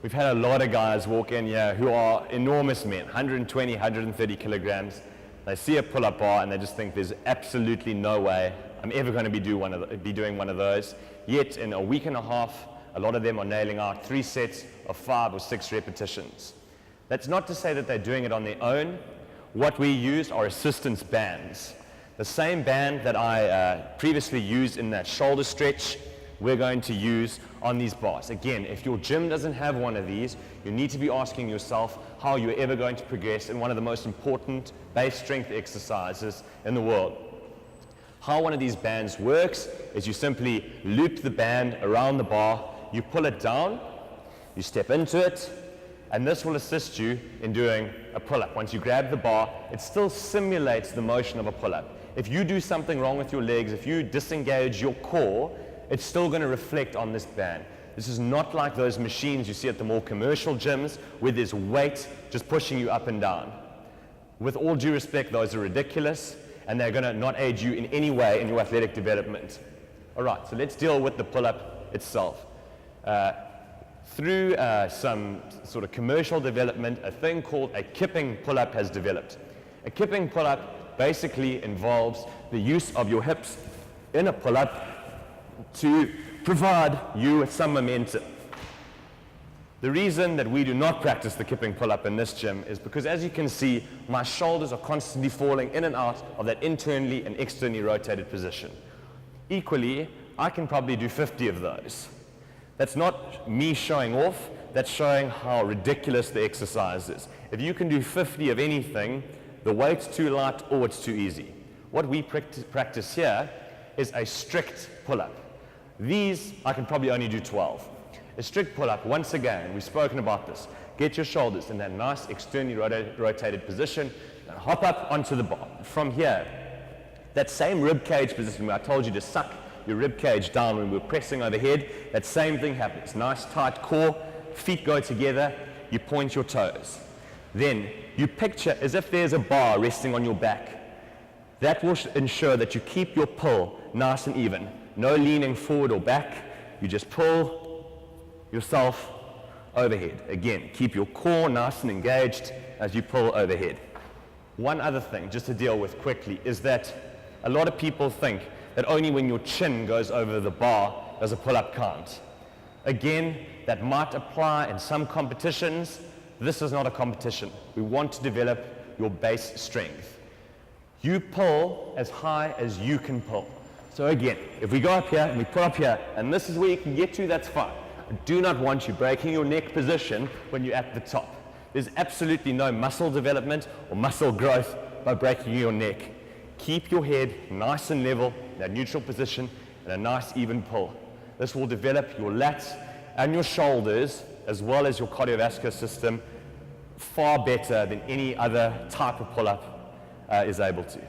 We've had a lot of guys walk in here who are enormous men, 120, 130 kilograms. They see a pull-up bar and they just think there's absolutely no way I'm ever going to be doing one of those. Yet in a week and a half, a lot of them are nailing out 3 sets of 5 or 6 repetitions. That's not to say that they're doing it on their own. What we use are assistance bands. The same band that I previously used in that shoulder stretch, we're going to use on these bars. Again, if your gym doesn't have one of these, you need to be asking yourself how you're ever going to progress in one of the most important base strength exercises in the world. How one of these bands works is you simply loop the band around the bar, you pull it down, you step into it, and this will assist you in doing a pull-up. Once you grab the bar, it still simulates the motion of a pull-up. If you do something wrong with your legs, if you disengage your core, it's still going to reflect on this band. This is not like those machines you see at the more commercial gyms where there's weight just pushing you up and down. With all due respect, those are ridiculous and they're going to not aid you in any way in your athletic development. All right, so let's deal with the pull-up itself. Through some sort of commercial development, a thing called a kipping pull-up has developed. A kipping pull-up basically involves the use of your hips in a pull-up to provide you with some momentum. The reason that we do not practice the kipping pull-up in this gym is because, as you can see, my shoulders are constantly falling in and out of that internally and externally rotated position. Equally, I can probably do 50 of those. That's not me showing off, that's showing how ridiculous the exercise is. If you can do 50 of anything, the weight's too light or it's too easy. What we practice here is a strict pull-up. These, I can probably only do 12. A strict pull-up, once again, we've spoken about this. Get your shoulders in that nice externally rotated position and hop up onto the bar. From here, that same rib cage position where I told you to suck your rib cage down when we were pressing overhead, that same thing happens. Nice tight core, feet go together, you point your toes. Then you picture as if there's a bar resting on your back. That will ensure that you keep your pull nice and even. No leaning forward or back, you just pull yourself overhead. Again, keep your core nice and engaged as you pull overhead. One other thing, just to deal with quickly, is that a lot of people think that only when your chin goes over the bar does a pull-up count. Again, that might apply in some competitions. This is not a competition. We want to develop your base strength. You pull as high as you can pull. So again, if we go up here and we pull up here, and this is where you can get to, that's fine. I do not want you breaking your neck position when you're at the top. There's absolutely no muscle development or muscle growth by breaking your neck. Keep your head nice and level in that neutral position and a nice even pull. This will develop your lats and your shoulders as well as your cardiovascular system far better than any other type of pull-up is able to.